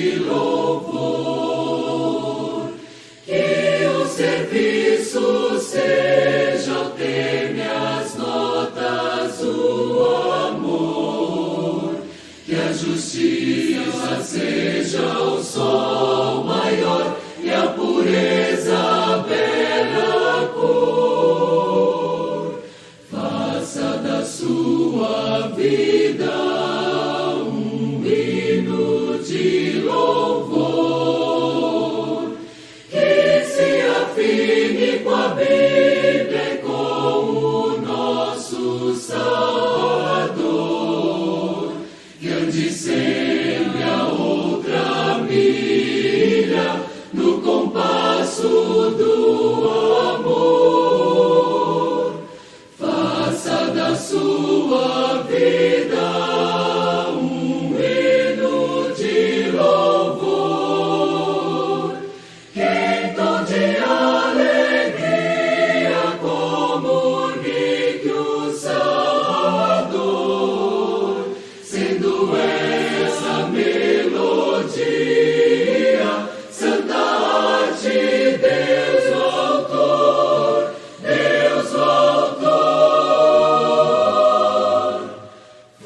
de louvor. Que o serviço seja o tema, as notas, o amor. Que a justiça seja o sol maior e a pureza bela cor. Faça da sua vida um hino de louvor, que se afine com a Bíblia e com o nosso Salvador, que ande sempre a outra milha no compasso do amor. Faça da sua vida um hino de louvor, que em tom de alegria comunique o Salvador, sendo essa melodia santa arte, Deus o autor, Deus o autor.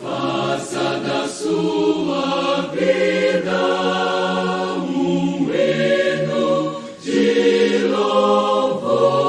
Faça da sua vida um hino de louvor.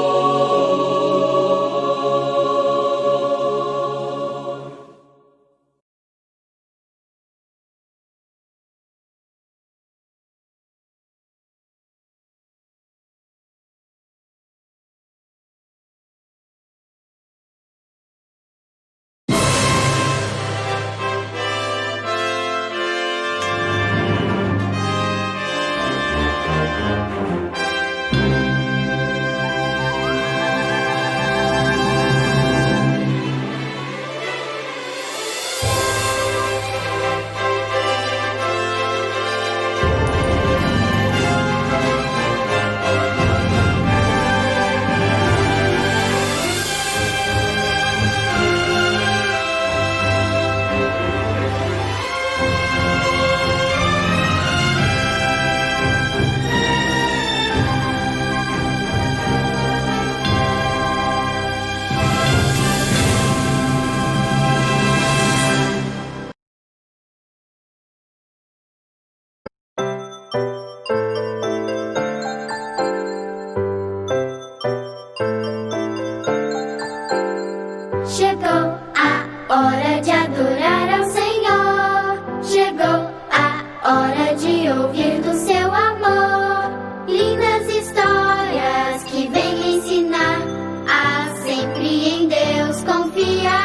Chegou a hora de adorar ao Senhor. Chegou a hora de ouvir do seu amor. Lindas histórias que vêm ensinar a sempre em Deus confiar.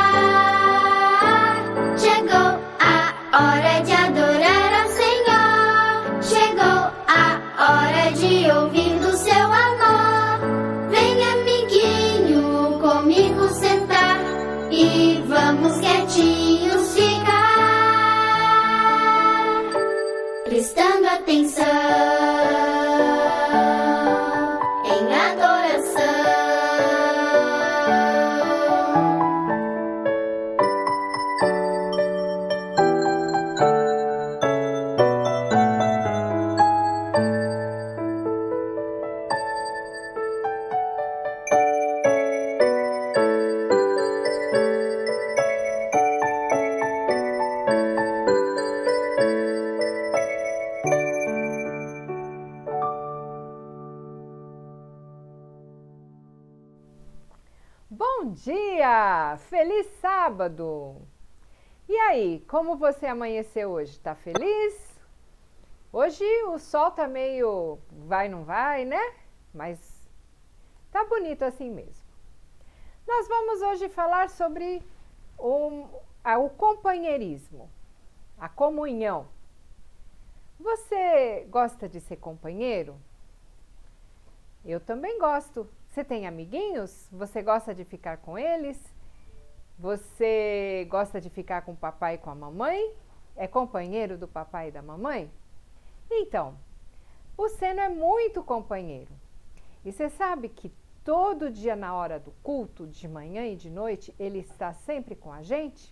Chegou a hora de adorar ao Senhor. Chegou a hora de ouvir do seu amor. Vem, amiguinho, comigo sentar e vamos quietinhos ficar, prestando atenção em adoração. Bom dia! Feliz sábado! E aí, como você amanheceu hoje? Tá feliz? Hoje o sol tá meio vai, não vai, né? Mas tá bonito assim mesmo. Nós vamos hoje falar sobre o companheirismo, a comunhão. Você gosta de ser companheiro? Eu também gosto. Você tem amiguinhos? Você gosta de ficar com eles? Você gosta de ficar com o papai e com a mamãe? É companheiro do papai e da mamãe? Então, o Seno é muito companheiro. E você sabe que todo dia na hora do culto, de manhã e de noite, ele está sempre com a gente?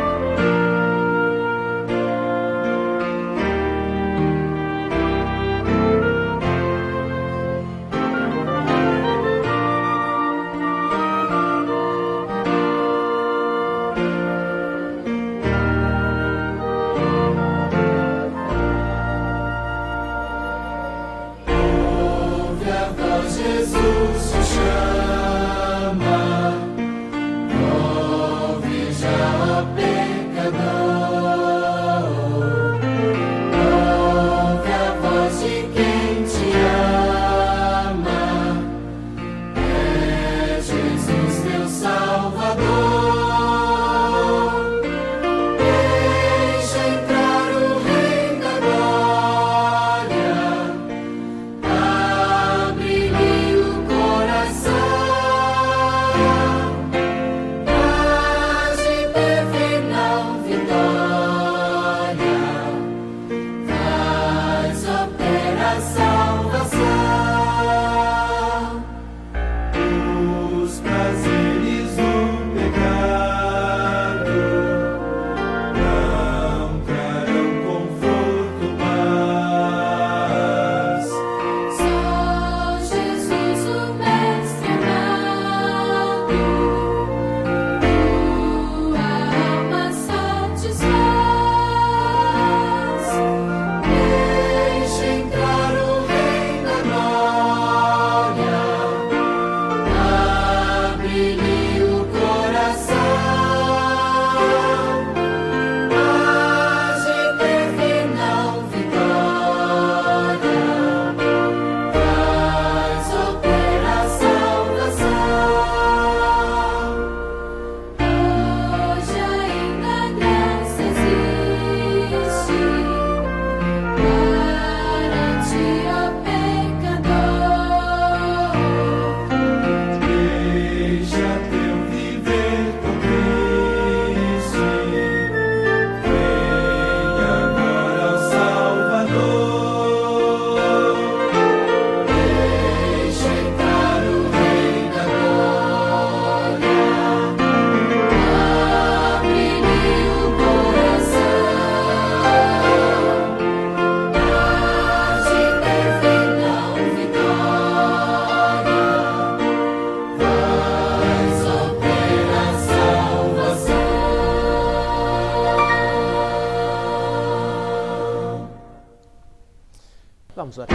Vamos orar.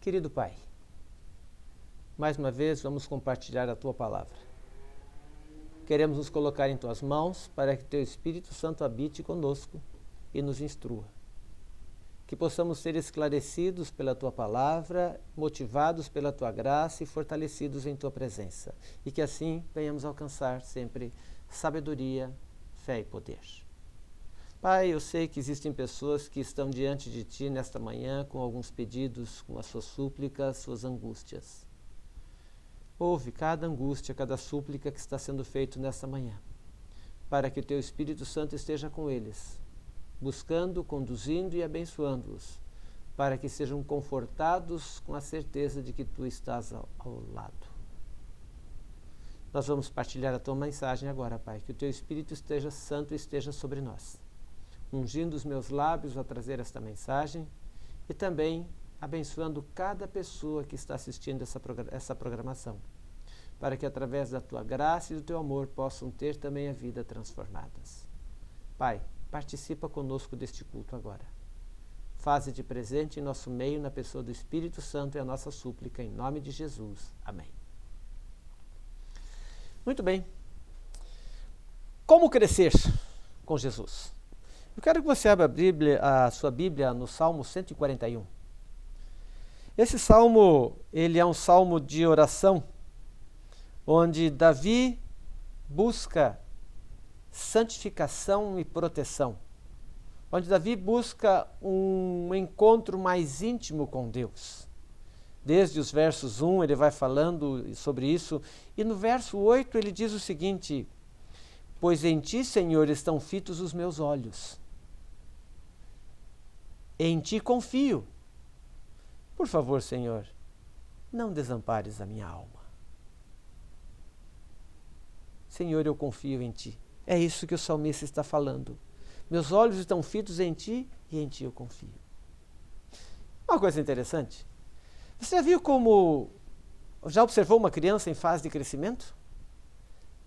Querido Pai, mais uma vez vamos compartilhar a Tua palavra. Queremos nos colocar em Tuas mãos para que Teu Espírito Santo habite conosco e nos instrua. Que possamos ser esclarecidos pela Tua palavra, motivados pela Tua graça e fortalecidos em Tua presença. E que assim venhamos alcançar sempre sabedoria, fé e poder. Pai, eu sei que existem pessoas que estão diante de Ti nesta manhã com alguns pedidos, com as suas súplicas, suas angústias. Ouve cada angústia, cada súplica que está sendo feito nesta manhã, para que o Teu Espírito Santo esteja com eles, buscando, conduzindo e abençoando-os, para que sejam confortados com a certeza de que Tu estás ao lado. Nós vamos partilhar a Tua mensagem agora, Pai, que o Teu Espírito esteja santo e esteja sobre nós, ungindo os meus lábios a trazer esta mensagem e também abençoando cada pessoa que está assistindo essa programação, para que através da Tua graça e do Teu amor possam ter também a vida transformadas. Pai, participa conosco deste culto agora. Faze-te presente em nosso meio, na pessoa do Espírito Santo, é a nossa súplica, em nome de Jesus. Amém. Muito bem. Como crescer com Jesus? Eu quero que você abra a sua Bíblia no Salmo 141. Esse salmo, ele é um salmo de oração, onde Davi busca santificação e proteção, onde Davi busca um encontro mais íntimo com Deus. Desde os versos 1 ele vai falando sobre isso, e no verso 8 ele diz o seguinte: pois em Ti, Senhor, estão fitos os meus olhos. Em Ti confio. Por favor, Senhor, não desampares a minha alma. Senhor, eu confio em Ti. É isso que o salmista está falando. Meus olhos estão fitos em Ti e em Ti eu confio. Uma coisa interessante. Você já viu já observou uma criança em fase de crescimento?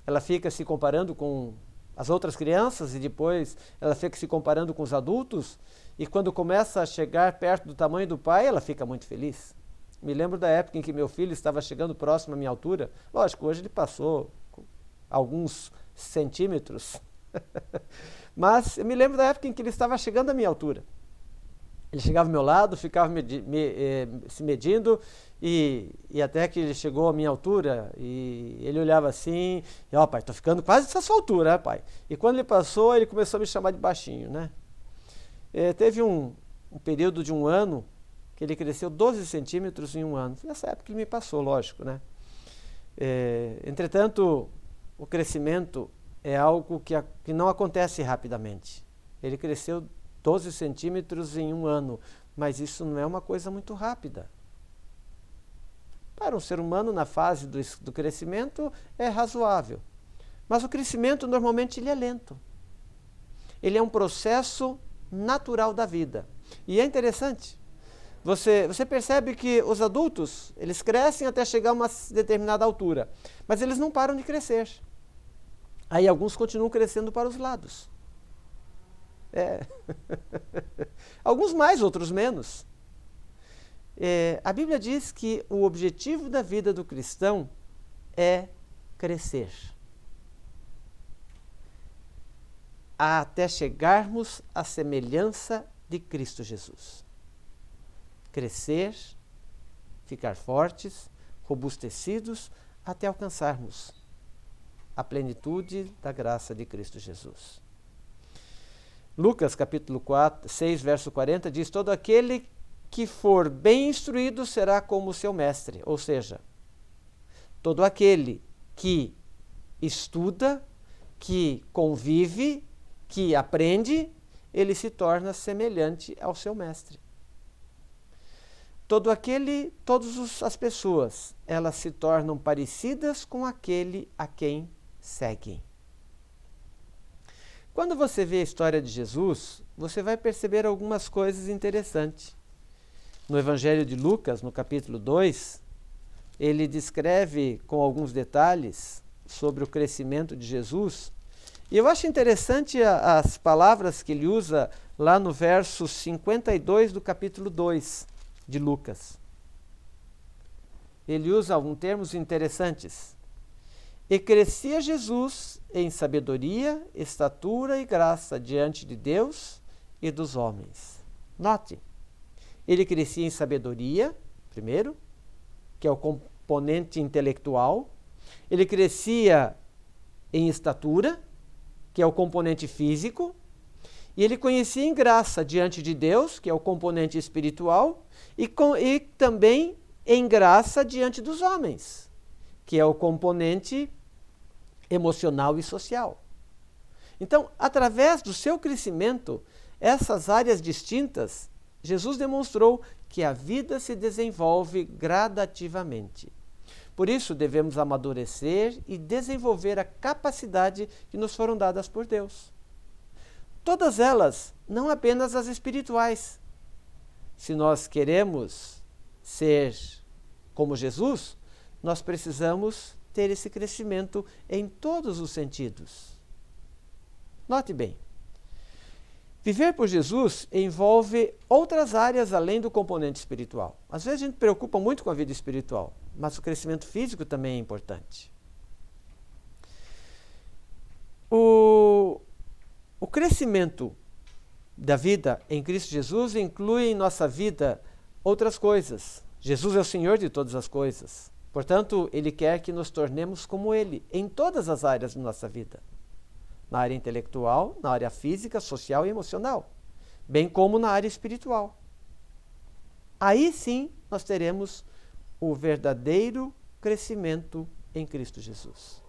Ela fica se comparando com as outras crianças e depois ela fica se comparando com os adultos, e quando começa a chegar perto do tamanho do pai, ela fica muito feliz. Me lembro da época em que meu filho estava chegando próximo à minha altura. Lógico, hoje ele passou alguns centímetros, mas eu me lembro da época em que ele estava chegando à minha altura. Ele chegava ao meu lado, ficava se medindo, e até que ele chegou à minha altura, e ele olhava assim, e ó, pai, estou ficando quase dessa sua altura, né, pai? E quando ele passou, ele começou a me chamar de baixinho, né? Teve um período de um ano, que ele cresceu 12 centímetros em um ano. Nessa época ele me passou, lógico, né? Entretanto, o crescimento é algo que não acontece rapidamente. Ele cresceu 12 centímetros em um ano, mas isso não é uma coisa muito rápida. Para um ser humano, na fase do crescimento, é razoável. Mas o crescimento, normalmente, ele é lento. Ele é um processo natural da vida. E é interessante. Você percebe que os adultos, eles crescem até chegar a uma determinada altura, mas eles não param de crescer. Aí alguns continuam crescendo para os lados. Alguns mais, outros menos. A Bíblia diz que o objetivo da vida do cristão é crescer, até chegarmos à semelhança de Cristo Jesus. Crescer, ficar fortes, robustecidos, até alcançarmos a plenitude da graça de Cristo Jesus. Lucas capítulo 6, verso 40 diz: todo aquele que for bem instruído será como seu mestre. Ou seja, todo aquele que estuda, que convive, que aprende, ele se torna semelhante ao seu mestre. Todas as pessoas, elas se tornam parecidas com aquele a quem seguem. Quando você vê a história de Jesus, você vai perceber algumas coisas interessantes. No Evangelho de Lucas, no capítulo 2, ele descreve com alguns detalhes sobre o crescimento de Jesus. E eu acho interessante as palavras que ele usa lá no verso 52 do capítulo 2 de Lucas. Ele usa alguns termos interessantes. E crescia Jesus em sabedoria, estatura e graça diante de Deus e dos homens. Note, ele crescia em sabedoria, primeiro, que é o componente intelectual. Ele crescia em estatura, que é o componente físico. E ele conhecia em graça diante de Deus, que é o componente espiritual, e também em graça diante dos homens, que é o componente emocional e social. Então, através do seu crescimento, essas áreas distintas, Jesus demonstrou que a vida se desenvolve gradativamente. Por isso, devemos amadurecer e desenvolver a capacidade que nos foram dadas por Deus. Todas elas, não apenas as espirituais. Se nós queremos ser como Jesus, nós precisamos ter esse crescimento em todos os sentidos. Note bem, viver por Jesus envolve outras áreas além do componente espiritual. Às vezes a gente preocupa muito com a vida espiritual, mas o crescimento físico também é importante. O crescimento da vida em Cristo Jesus inclui em nossa vida outras coisas. Jesus é o Senhor de todas as coisas. Portanto, Ele quer que nos tornemos como Ele em todas as áreas da nossa vida. Na área intelectual, na área física, social e emocional, bem como na área espiritual. Aí sim nós teremos o verdadeiro crescimento em Cristo Jesus.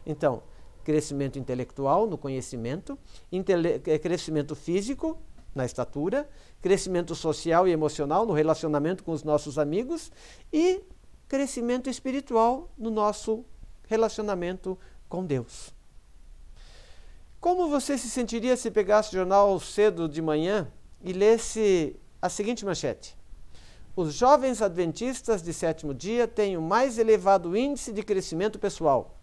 Então, crescimento intelectual no conhecimento, crescimento físico na estatura, crescimento social e emocional no relacionamento com os nossos amigos e crescimento espiritual no nosso relacionamento com Deus. Como você se sentiria se pegasse o jornal cedo de manhã e lesse a seguinte manchete: os jovens adventistas de sétimo dia têm o mais elevado índice de crescimento pessoal.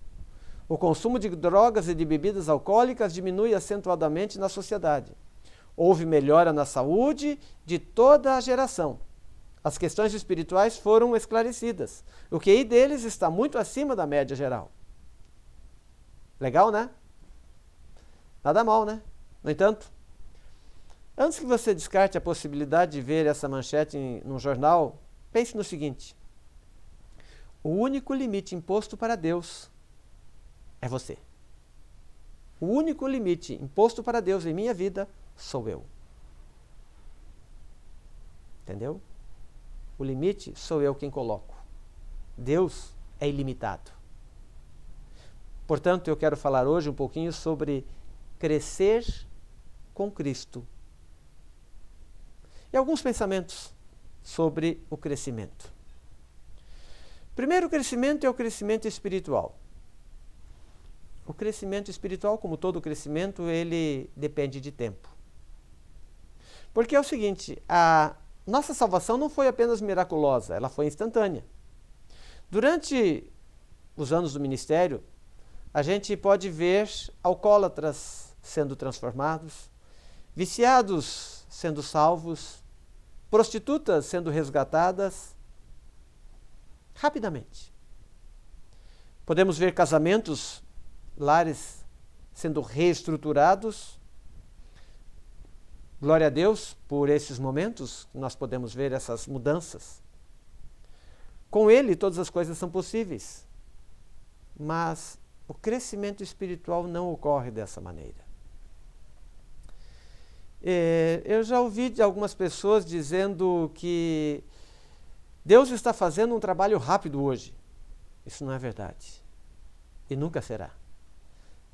O consumo de drogas e de bebidas alcoólicas diminui acentuadamente na sociedade. Houve melhora na saúde de toda a geração. As questões espirituais foram esclarecidas. O QI deles está muito acima da média geral. Legal, né? Nada mal, né? No entanto, antes que você descarte a possibilidade de ver essa manchete num jornal, pense no seguinte: o único limite imposto para Deus é você. O único limite imposto para Deus em minha vida sou eu. Entendeu? O limite sou eu quem coloco. Deus é ilimitado. Portanto, eu quero falar hoje um pouquinho sobre crescer com Cristo. E alguns pensamentos sobre o crescimento. Primeiro crescimento é o crescimento espiritual. O crescimento espiritual, como todo crescimento, ele depende de tempo. Porque é o seguinte, a nossa salvação não foi apenas miraculosa, ela foi instantânea. Durante os anos do ministério, a gente pode ver alcoólatras sendo transformados, viciados sendo salvos, prostitutas sendo resgatadas rapidamente. Podemos ver casamentos, lares sendo reestruturados. Glória a Deus por esses momentos, nós podemos ver essas mudanças. Com Ele todas as coisas são possíveis, mas o crescimento espiritual não ocorre dessa maneira. Eu já ouvi de algumas pessoas dizendo que Deus está fazendo um trabalho rápido hoje. Isso não é verdade. E nunca será.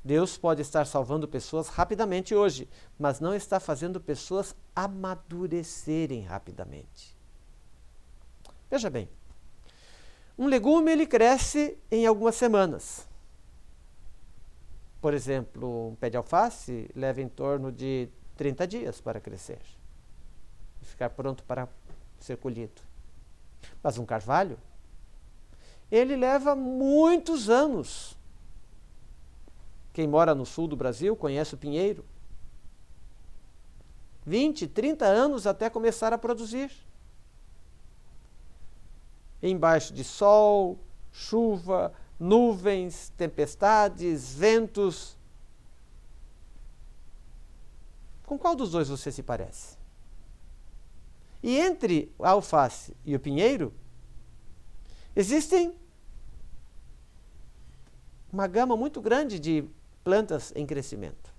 Deus pode estar salvando pessoas rapidamente hoje, mas não está fazendo pessoas amadurecerem rapidamente. Veja bem, um legume ele cresce em algumas semanas. Por exemplo, um pé de alface leva em torno de 30 dias para crescer e ficar pronto para ser colhido. Mas um carvalho, ele leva muitos anos. Quem mora no sul do Brasil conhece o pinheiro. 20, 30 anos até começar a produzir. Embaixo de sol, chuva, nuvens, tempestades, ventos. Com qual dos dois você se parece? E entre a alface e o pinheiro, existem uma gama muito grande de plantas em crescimento.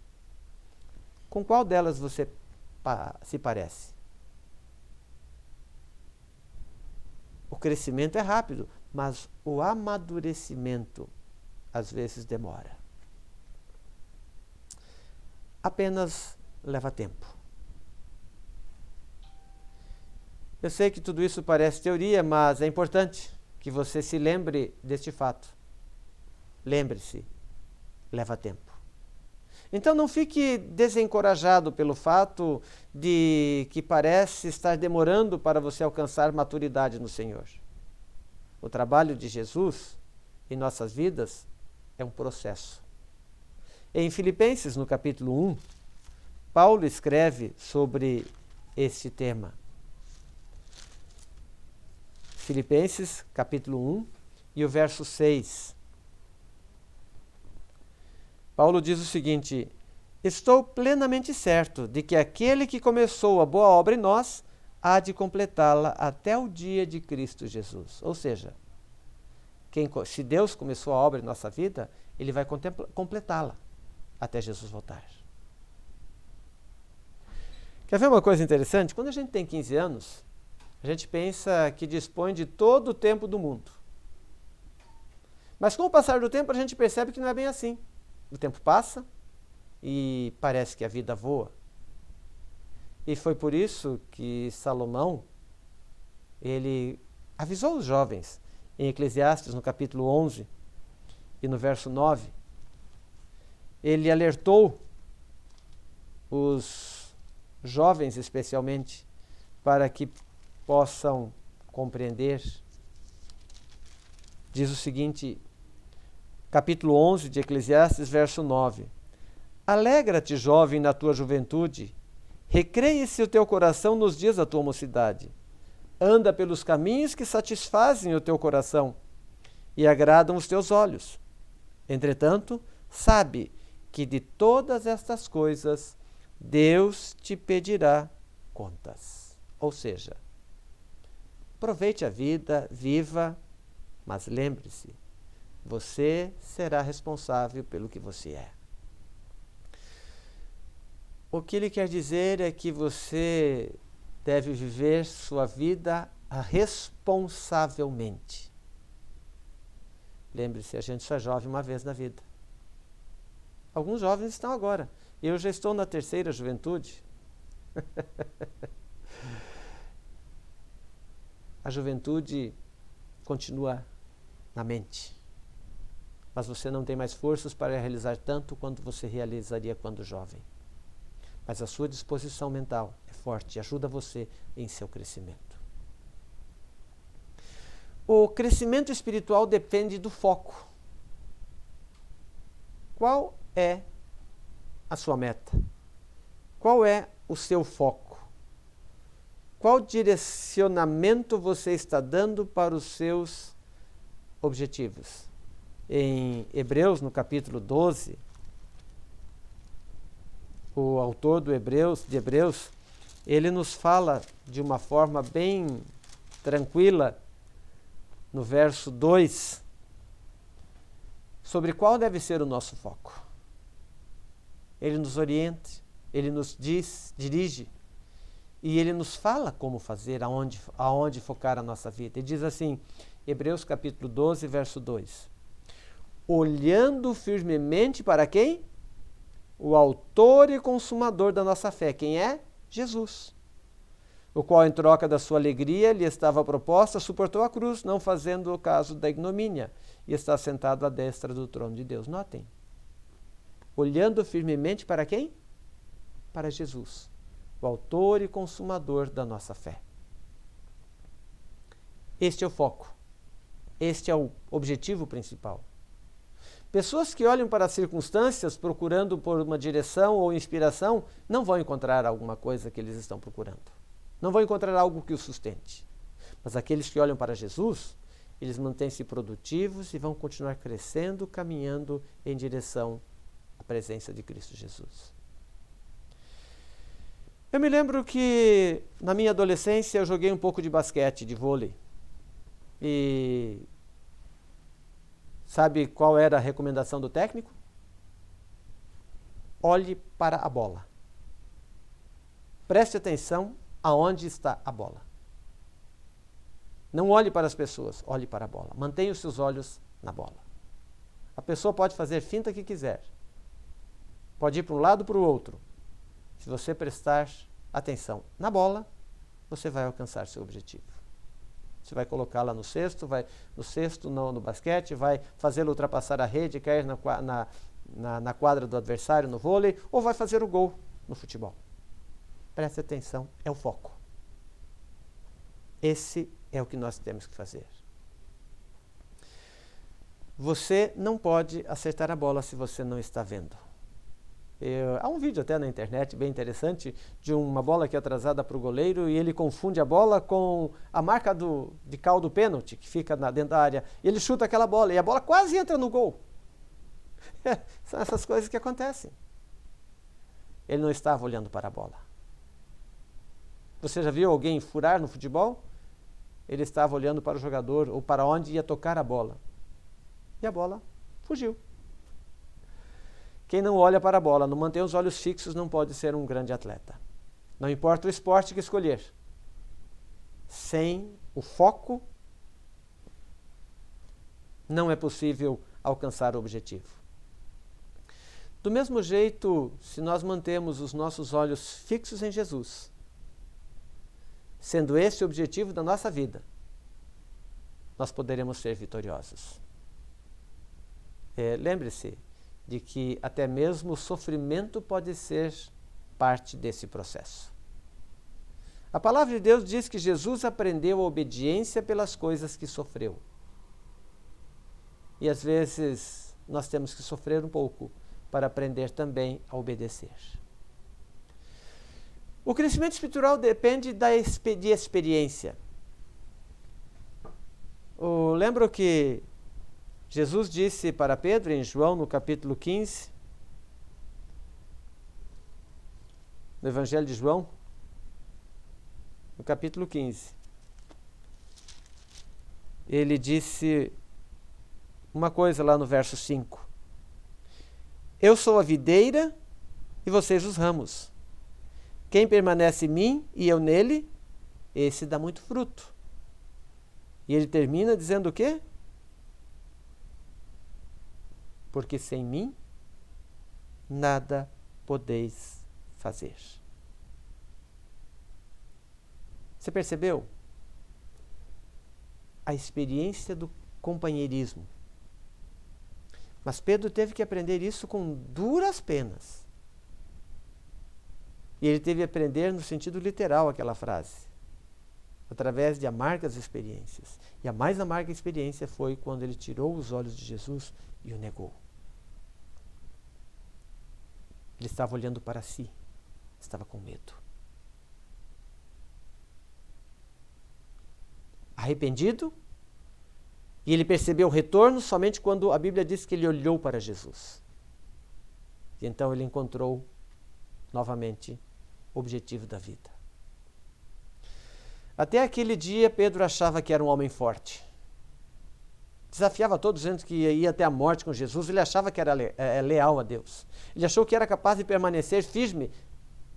Com qual delas você se parece? O crescimento é rápido, mas o amadurecimento às vezes demora. Apenas leva tempo. Eu sei que tudo isso parece teoria, mas é importante que você se lembre deste fato. Lembre-se, leva tempo. Então não fique desencorajado pelo fato de que parece estar demorando para você alcançar maturidade no Senhor. O trabalho de Jesus em nossas vidas é um processo. Em Filipenses, no capítulo 1, Paulo escreve sobre este tema. Filipenses, capítulo 1, e o verso 6. Paulo diz o seguinte: estou plenamente certo de que aquele que começou a boa obra em nós há de completá-la até o dia de Cristo Jesus. Ou seja, se Deus começou a obra em nossa vida, Ele vai completá-la até Jesus voltar. Quer ver uma coisa interessante? Quando a gente tem 15 anos, a gente pensa que dispõe de todo o tempo do mundo. Mas com o passar do tempo, a gente percebe que não é bem assim. O tempo passa e parece que a vida voa. E foi por isso que Salomão, ele avisou os jovens, em Eclesiastes, no capítulo 11 e no verso 9, ele alertou os jovens especialmente, para que possam compreender. Diz o seguinte, capítulo 11 de Eclesiastes, verso 9. Alegra-te, jovem, na tua juventude, recreie-se o teu coração nos dias da tua mocidade. Anda pelos caminhos que satisfazem o teu coração e agradam os teus olhos. Entretanto, sabe que de todas estas coisas Deus te pedirá contas. Ou seja, aproveite a vida, viva, mas lembre-se, você será responsável pelo que você é. O que ele quer dizer é que você deve viver sua vida responsavelmente. Lembre-se, a gente só é jovem uma vez na vida. Alguns jovens estão agora. Eu já estou na terceira juventude. A juventude continua na mente. Mas você não tem mais forças para realizar tanto quanto você realizaria quando jovem. Mas a sua disposição mental é forte e ajuda você em seu crescimento. O crescimento espiritual depende do foco. Qual é a sua meta? Qual é o seu foco? Qual direcionamento você está dando para os seus objetivos? Em Hebreus, no capítulo 12, o autor de Hebreus, ele nos fala de uma forma bem tranquila, no verso 2, sobre qual deve ser o nosso foco. Ele nos orienta, ele nos dirige, e ele nos fala como fazer, aonde focar a nossa vida. Ele diz assim, Hebreus capítulo 12, verso 2. Olhando firmemente para quem? O autor e consumador da nossa fé. Quem é? Jesus. O qual, em troca da sua alegria, lhe estava proposta, suportou a cruz, não fazendo o caso da ignomínia, e está sentado à destra do trono de Deus. Notem. Olhando firmemente para quem? Para Jesus, o autor e consumador da nossa fé. Este é o foco. Este é o objetivo principal. Pessoas que olham para as circunstâncias procurando por uma direção ou inspiração não vão encontrar alguma coisa que eles estão procurando. Não vão encontrar algo que os sustente. Mas aqueles que olham para Jesus, eles mantêm-se produtivos e vão continuar crescendo, caminhando em direção à presença de Cristo Jesus. Eu me lembro que na minha adolescência eu joguei um pouco de basquete, de vôlei. E sabe qual era a recomendação do técnico? Olhe para a bola. Preste atenção aonde está a bola. Não olhe para as pessoas, olhe para a bola. Mantenha os seus olhos na bola. A pessoa pode fazer finta que quiser. Pode ir para um lado ou para o outro. Se você prestar atenção na bola, você vai alcançar seu objetivo. Você vai colocá-la no cesto, no basquete, vai fazê-la ultrapassar a rede, cair na quadra do adversário no vôlei, ou vai fazer o gol no futebol. Preste atenção, é o foco. Esse é o que nós temos que fazer. Você não pode acertar a bola se você não está vendo. Há um vídeo até na internet bem interessante de uma bola que é atrasada para o goleiro e ele confunde a bola com a marca de cal do pênalti que fica dentro da área. E ele chuta aquela bola e a bola quase entra no gol. São essas coisas que acontecem. Ele não estava olhando para a bola. Você já viu alguém furar no futebol? Ele estava olhando para o jogador ou para onde ia tocar a bola. E a bola fugiu. Quem não olha para a bola, não mantém os olhos fixos, não pode ser um grande atleta. Não importa o esporte que escolher. Sem o foco, não é possível alcançar o objetivo. Do mesmo jeito, se nós mantemos os nossos olhos fixos em Jesus, sendo esse o objetivo da nossa vida, nós poderemos ser vitoriosos. Lembre-se de que até mesmo o sofrimento pode ser parte desse processo. A palavra de Deus diz que Jesus aprendeu a obediência pelas coisas que sofreu. E às vezes nós temos que sofrer um pouco para aprender também a obedecer. O crescimento espiritual depende de experiência. Lembro que Jesus disse para Pedro, em João, no capítulo 15, no Evangelho de João, no capítulo 15, ele disse uma coisa lá no verso 5. Eu sou a videira e vocês os ramos. Quem permanece em mim e eu nele, esse dá muito fruto. E ele termina dizendo o quê? Porque sem mim, nada podeis fazer. Você percebeu? A experiência do companheirismo. Mas Pedro teve que aprender isso com duras penas. E ele teve que aprender no sentido literal aquela frase. Através de amargas experiências. E a mais amarga experiência foi quando ele tirou os olhos de Jesus e o negou. Ele estava olhando para si. Estava com medo. Arrependido. E ele percebeu o retorno somente quando a Bíblia diz que ele olhou para Jesus. E então ele encontrou novamente o objetivo da vida. Até aquele dia, Pedro achava que era um homem forte. Desafiava todos, dizendo que ia até a morte com Jesus. Ele achava que era leal a Deus. Ele achou que era capaz de permanecer firme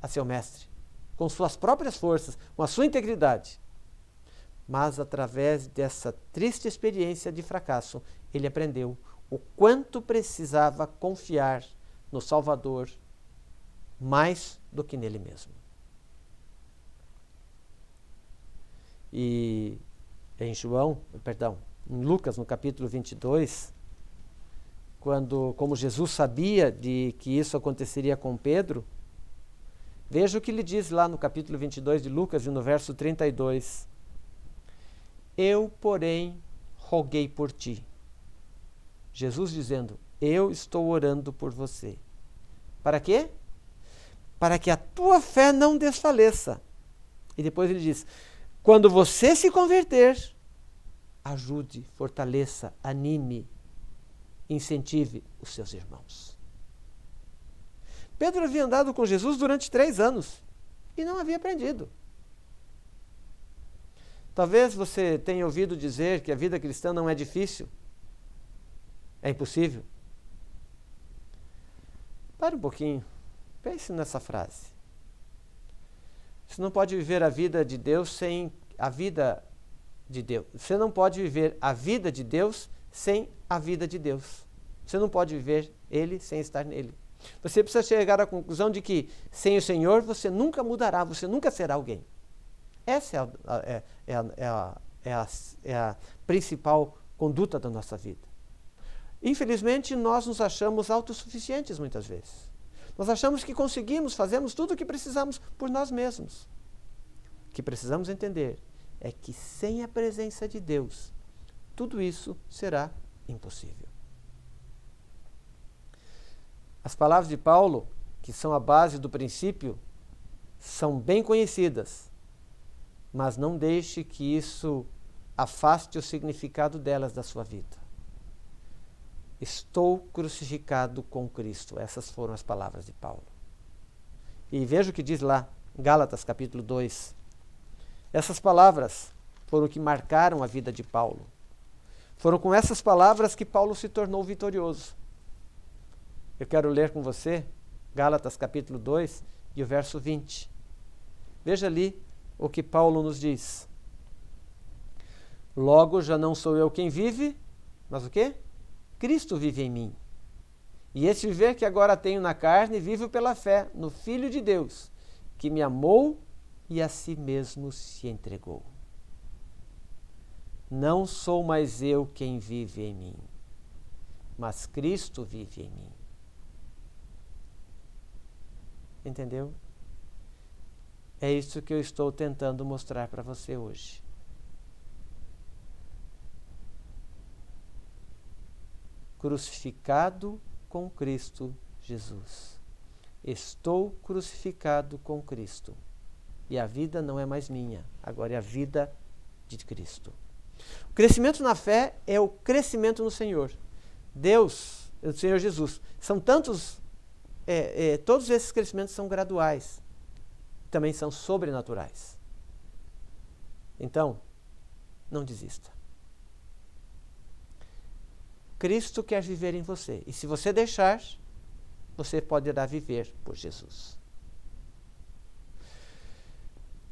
a seu mestre, com suas próprias forças, com a sua integridade. Mas, através dessa triste experiência de fracasso, ele aprendeu o quanto precisava confiar no Salvador mais do que nele mesmo. E em em Lucas, no capítulo 22, como Jesus sabia de que isso aconteceria com Pedro, veja o que ele diz lá no capítulo 22 de Lucas, e no verso 32. Eu, porém, roguei por ti. Jesus dizendo, eu estou orando por você. Para quê? Para que a tua fé não desfaleça. E depois ele diz, quando você se converter, ajude, fortaleça, anime, incentive os seus irmãos. Pedro havia andado com Jesus durante 3 anos e não havia aprendido. Talvez você tenha ouvido dizer que a vida cristã não é difícil. É impossível. Pare um pouquinho. Pense nessa frase. Você não pode viver a vida de Deus sem a vida de Deus. Você não pode viver a vida de Deus sem a vida de Deus. Você não pode viver Ele sem estar nele. Você precisa chegar à conclusão de que sem o Senhor você nunca mudará, você nunca será alguém. Essa é a principal conduta da nossa vida. Infelizmente, nós nos achamos autossuficientes muitas vezes. Nós achamos que conseguimos, fazemos tudo o que precisamos por nós mesmos. O que precisamos entender é que sem a presença de Deus, tudo isso será impossível. As palavras de Paulo, que são a base do princípio, são bem conhecidas, mas não deixe que isso afaste o significado delas da sua vida. Estou crucificado com Cristo. Essas foram as palavras de Paulo. E veja o que diz lá, Gálatas capítulo 2. Essas palavras foram o que marcaram a vida de Paulo. Foram com essas palavras que Paulo se tornou vitorioso. Eu quero ler com você Gálatas capítulo 2 e o verso 20. Veja ali o que Paulo nos diz. Logo já não sou eu quem vive, mas o quê? Cristo vive em mim. E esse viver que agora tenho na carne, vivo pela fé no Filho de Deus, que me amou e a si mesmo se entregou. Não sou mais eu quem vive em mim, mas Cristo vive em mim. Entendeu? É isso que eu estou tentando mostrar para você hoje. Crucificado com Cristo Jesus. Estou crucificado com Cristo. E a vida não é mais minha, agora é a vida de Cristo. O crescimento na fé é o crescimento no Senhor. Deus, o Senhor Jesus, são tantos, todos esses crescimentos são graduais, também são sobrenaturais. Então, não desista. Cristo quer viver em você. E se você deixar, você poderá viver por Jesus.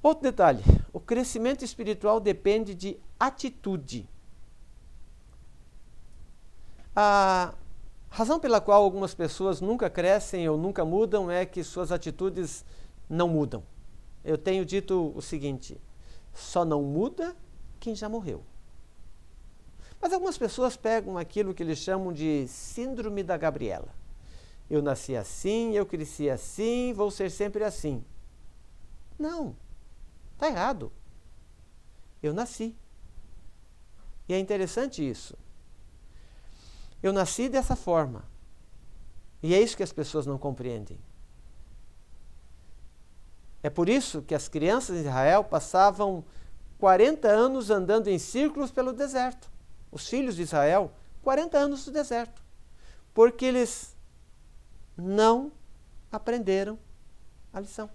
Outro detalhe, o crescimento espiritual depende de atitude. A razão pela qual algumas pessoas nunca crescem ou nunca mudam é que suas atitudes não mudam. Eu tenho dito o seguinte, só não muda quem já morreu. Mas algumas pessoas pegam aquilo que eles chamam de síndrome da Gabriela. Eu nasci assim, eu cresci assim, vou ser sempre assim. Não, está errado. Eu nasci. E é interessante isso. Eu nasci dessa forma. E é isso que as pessoas não compreendem. É por isso que as crianças de Israel passavam 40 anos andando em círculos pelo deserto. Os filhos de Israel, 40 anos no deserto. Porque eles não aprenderam a lição.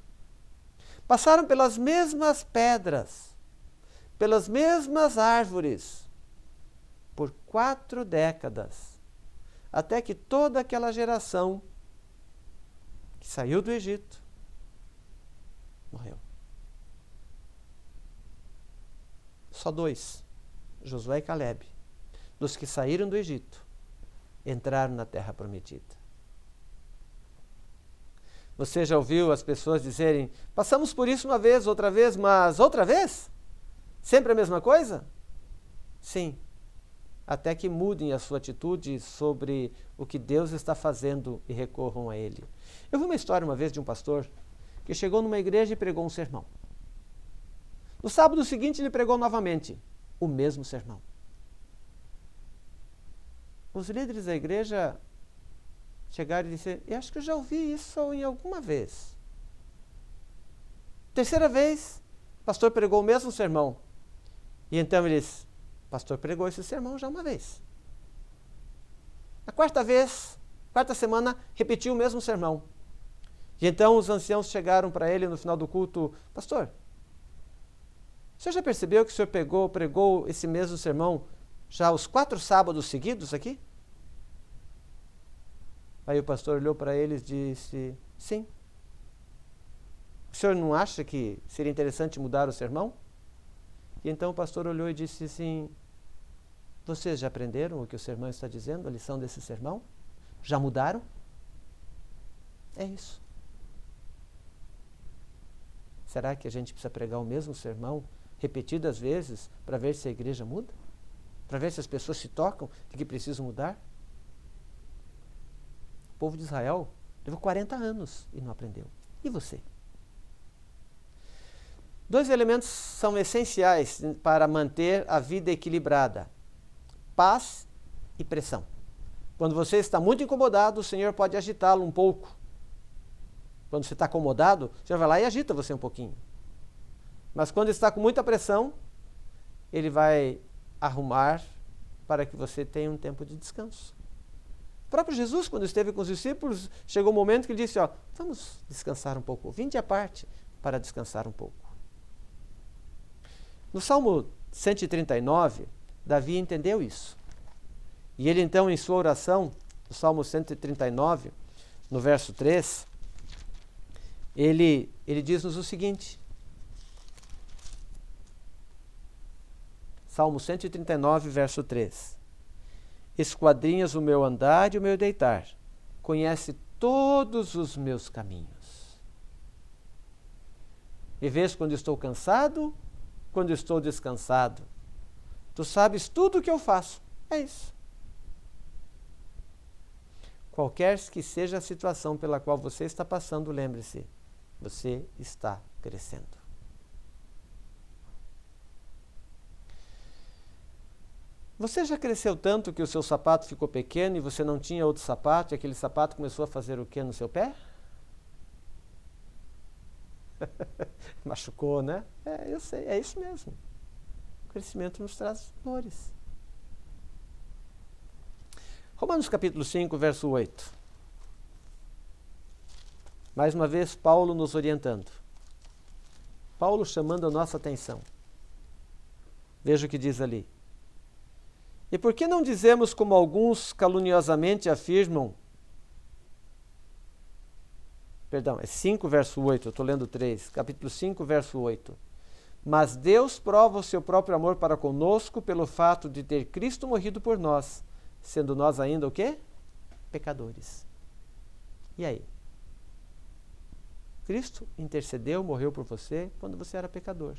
Passaram pelas mesmas pedras, pelas mesmas árvores, por 4 décadas, até que toda aquela geração que saiu do Egito morreu. Só 2, Josué e Calebe, dos que saíram do Egito, entraram na terra prometida. Você já ouviu as pessoas dizerem, passamos por isso uma vez, outra vez, mas outra vez? Sempre a mesma coisa? Sim, até que mudem a sua atitude sobre o que Deus está fazendo e recorram a Ele. Eu vi uma história uma vez de um pastor que chegou numa igreja e pregou um sermão. No sábado seguinte ele pregou novamente o mesmo sermão. Os líderes da igreja chegaram e disseram: eu acho que eu já ouvi isso em alguma vez. Terceira vez, o pastor pregou o mesmo sermão. E então eles: o pastor pregou esse sermão já uma vez. A quarta vez, quarta semana, repetiu o mesmo sermão. E então os anciãos chegaram para ele no final do culto: pastor, o senhor já percebeu que o senhor pregou esse mesmo sermão já os 4 sábados seguidos aqui? Aí o pastor olhou para eles e disse: sim. O senhor não acha que seria interessante mudar o sermão? E então o pastor olhou e disse assim: vocês já aprenderam o que o sermão está dizendo, a lição desse sermão? Já mudaram? É isso. Será que a gente precisa pregar o mesmo sermão repetidas vezes para ver se a igreja muda? Para ver se as pessoas se tocam de que precisam mudar? O povo de Israel levou 40 anos e não aprendeu. E você? 2 elementos são essenciais para manter a vida equilibrada: paz e pressão. Quando você está muito incomodado, o Senhor pode agitá-lo um pouco. Quando você está acomodado, o Senhor vai lá e agita você um pouquinho. Mas quando está com muita pressão, Ele vai arrumar para que você tenha um tempo de descanso. O próprio Jesus, quando esteve com os discípulos, chegou um momento que ele disse: vamos descansar um pouco, vinde à parte para descansar um pouco. No Salmo 139, Davi entendeu isso. E ele então, em sua oração, no Salmo 139, no verso 3, ele diz-nos o seguinte. Salmo 139, verso 3. Esquadrinhas o meu andar e o meu deitar. Conhece todos os meus caminhos. E vês quando estou cansado, quando estou descansado. Tu sabes tudo o que eu faço. É isso. Qualquer que seja a situação pela qual você está passando, lembre-se, você está crescendo. Você já cresceu tanto que o seu sapato ficou pequeno e você não tinha outro sapato e aquele sapato começou a fazer o quê no seu pé? Machucou, né? Eu sei, é isso mesmo. O crescimento nos traz dores. Romanos capítulo 5, verso 8. Mais uma vez, Paulo nos orientando. Paulo chamando a nossa atenção. Veja o que diz ali. E por que não dizemos como alguns caluniosamente afirmam? Perdão, é 5, verso 8, eu estou lendo 3. Capítulo 5, verso 8. Mas Deus prova o seu próprio amor para conosco pelo fato de ter Cristo morrido por nós, sendo nós ainda o quê? Pecadores. E aí? Cristo intercedeu, morreu por você quando você era pecador.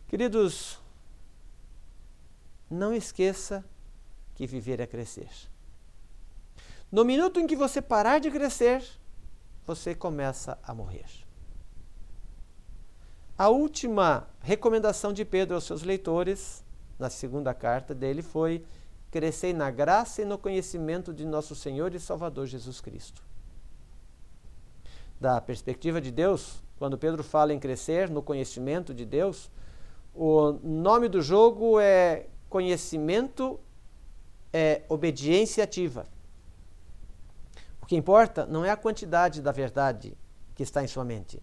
Queridos, não esqueça que viver é crescer. No minuto em que você parar de crescer, você começa a morrer. A última recomendação de Pedro aos seus leitores, na segunda carta dele, foi: crescei na graça e no conhecimento de nosso Senhor e Salvador Jesus Cristo. Da perspectiva de Deus, quando Pedro fala em crescer no conhecimento de Deus, o nome do jogo é conhecimento, é obediência ativa. O que importa não é a quantidade da verdade que está em sua mente,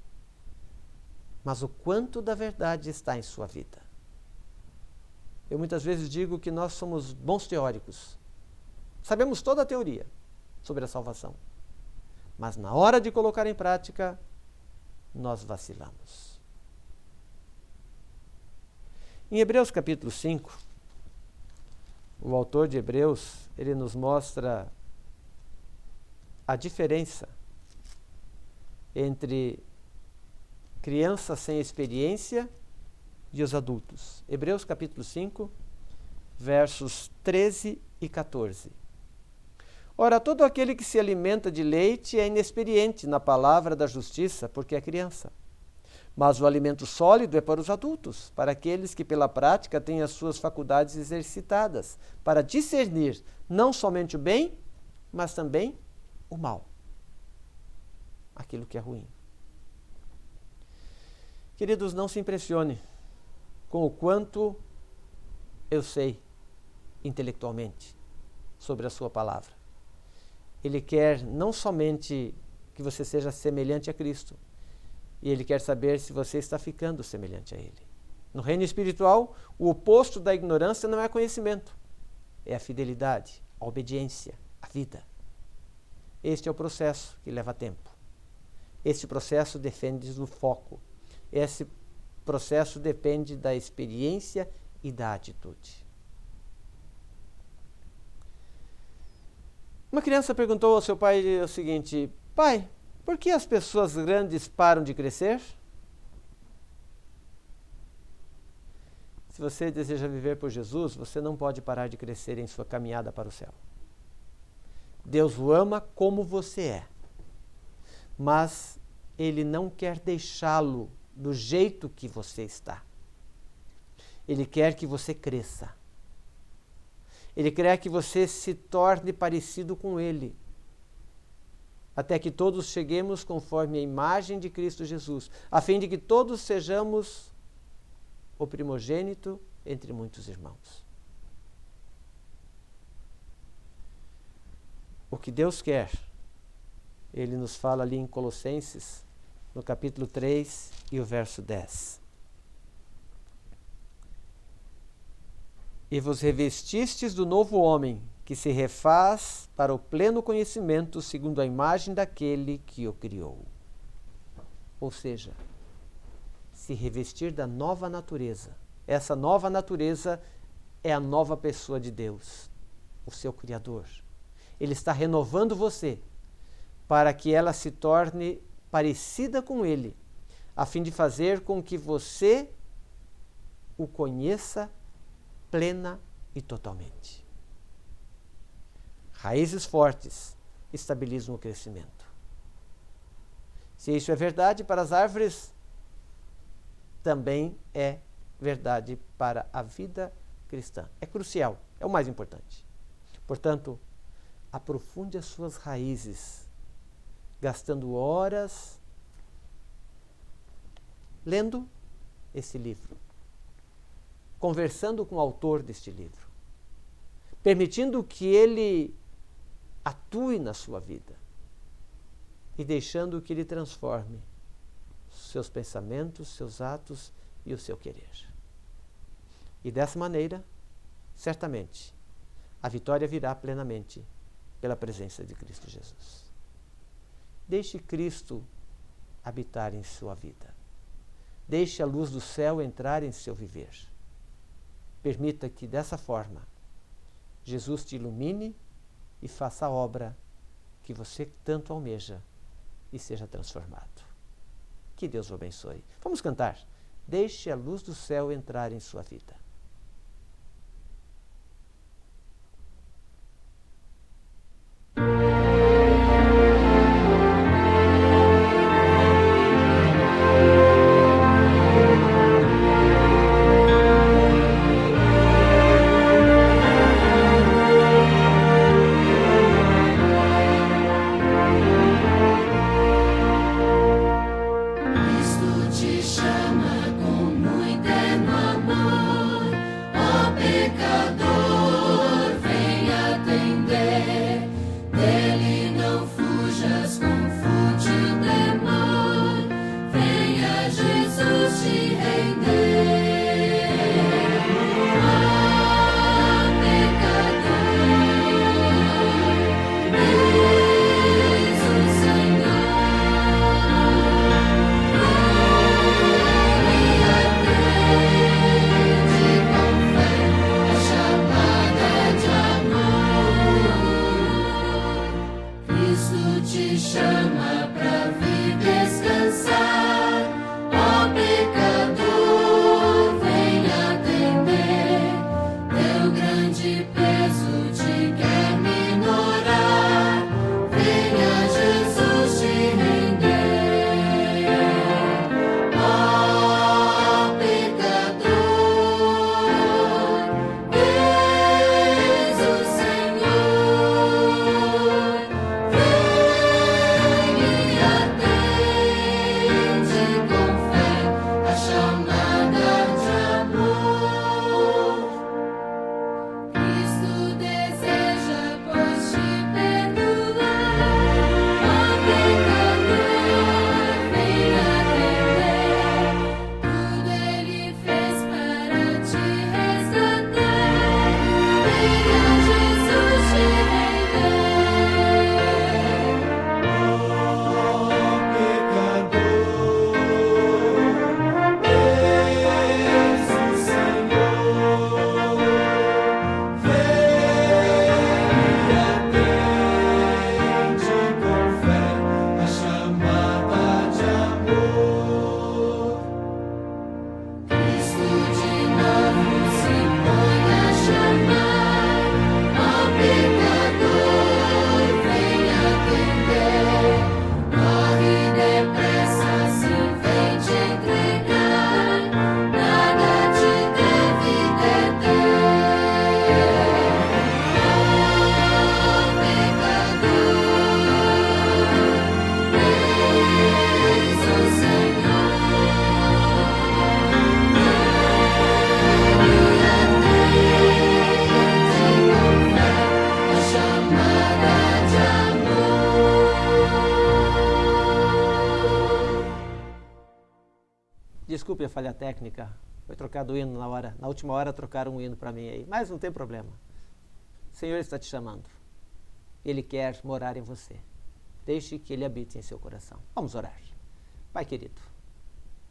mas o quanto da verdade está em sua vida. Eu muitas vezes digo que nós somos bons teóricos. Sabemos toda a teoria sobre a salvação. Mas na hora de colocar em prática, nós vacilamos. Em Hebreus capítulo 5, o autor de Hebreus, ele nos mostra a diferença entre crianças sem experiência e os adultos. Hebreus capítulo 5, versos 13 e 14. Ora, todo aquele que se alimenta de leite é inexperiente na palavra da justiça, porque é criança. Mas o alimento sólido é para os adultos, para aqueles que pela prática têm as suas faculdades exercitadas, para discernir não somente o bem, mas também o mal, aquilo que é ruim. Queridos, não se impressione com o quanto eu sei intelectualmente sobre a sua palavra. Ele quer não somente que você seja semelhante a Cristo, e Ele quer saber se você está ficando semelhante a Ele. No reino espiritual, o oposto da ignorância não é conhecimento, é a fidelidade, a obediência, a vida. Este é o processo que leva tempo. Este processo depende do foco. Esse processo depende da experiência e da atitude. Uma criança perguntou ao seu pai o seguinte: pai, por que as pessoas grandes param de crescer? Se você deseja viver por Jesus, você não pode parar de crescer em sua caminhada para o céu. Deus o ama como você é, mas Ele não quer deixá-lo do jeito que você está. Ele quer que você cresça. Ele quer que você se torne parecido com Ele, até que todos cheguemos conforme a imagem de Cristo Jesus, a fim de que todos sejamos o primogênito entre muitos irmãos. O que Deus quer, Ele nos fala ali em Colossenses, no capítulo 3 e o verso 10. E vos revestistes do novo homem, que se refaz para o pleno conhecimento segundo a imagem daquele que o criou. Ou seja, se revestir da nova natureza. Essa nova natureza é a nova pessoa de Deus, o seu Criador. Ele está renovando você para que ela se torne parecida com Ele, a fim de fazer com que você o conheça plena e totalmente. Raízes fortes estabilizam o crescimento. Se isso é verdade para as árvores, também é verdade para a vida cristã. É crucial, é o mais importante. Portanto, aprofunde as suas raízes, gastando horas lendo esse livro, conversando com o autor deste livro, permitindo que ele atue na sua vida e deixando que ele transforme seus pensamentos, seus atos e o seu querer. E dessa maneira, certamente, a vitória virá plenamente pela presença de Cristo Jesus. Deixe Cristo habitar em sua vida. Deixe a luz do céu entrar em seu viver. Permita que, dessa forma, Jesus te ilumine e faça a obra que você tanto almeja e seja transformado. Que Deus o abençoe. Vamos cantar. Deixe a luz do céu entrar em sua vida. Chama pra vir descansar, ó pecador. falha técnica. Foi trocado o hino na última hora trocaram um hino para mim aí. Mas não tem problema. O Senhor está te chamando. Ele quer morar em você. Deixe que Ele habite em seu coração. Vamos orar. Pai querido,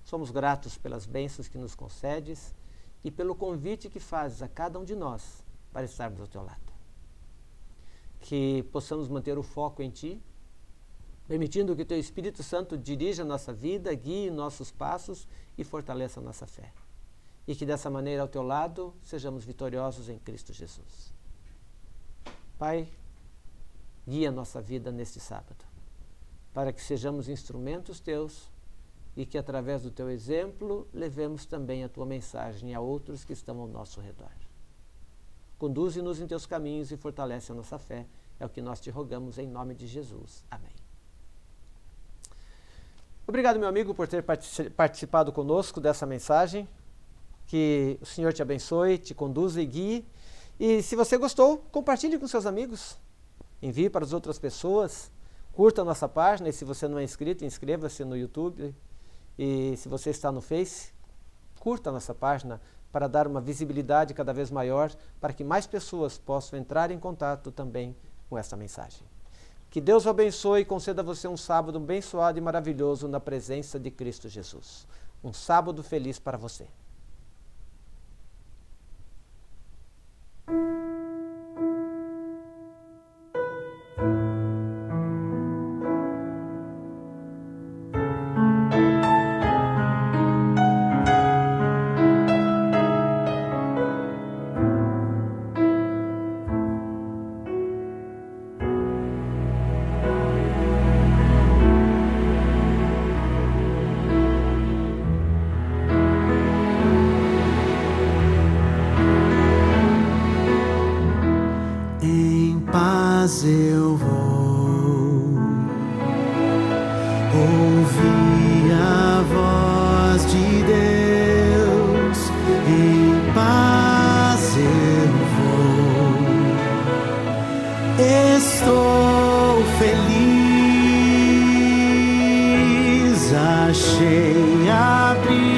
somos gratos pelas bênçãos que nos concedes e pelo convite que fazes a cada um de nós para estarmos ao teu lado. Que possamos manter o foco em Ti, permitindo que o Teu Espírito Santo dirija a nossa vida, guie nossos passos e fortaleça a nossa fé. E que dessa maneira, ao Teu lado, sejamos vitoriosos em Cristo Jesus. Pai, guia a nossa vida neste sábado, para que sejamos instrumentos Teus e que, através do Teu exemplo, levemos também a Tua mensagem a outros que estão ao nosso redor. Conduze-nos em Teus caminhos e fortalece a nossa fé. É o que nós te rogamos em nome de Jesus. Amém. Obrigado, meu amigo, por ter participado conosco dessa mensagem. Que o Senhor te abençoe, te conduza e guie. E se você gostou, compartilhe com seus amigos. Envie para as outras pessoas. Curta a nossa página e se você não é inscrito, inscreva-se no YouTube. E se você está no Face, curta a nossa página para dar uma visibilidade cada vez maior, para que mais pessoas possam entrar em contato também com essa mensagem. Que Deus o abençoe e conceda a você um sábado abençoado e maravilhoso na presença de Cristo Jesus. Um sábado feliz para você. Eu vou ouvir a voz de Deus, em paz eu vou, estou feliz, achei abrigo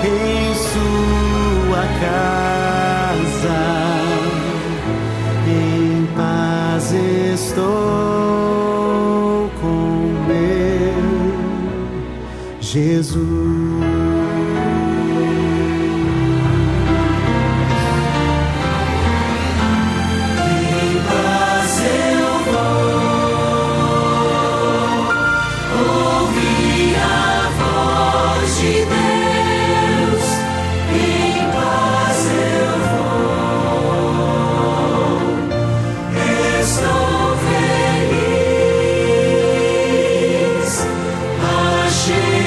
em sua casa. Estou com meu Jesus. Em paz eu vou ouvir a voz de Deus. Em paz eu vou. Estou feliz, achei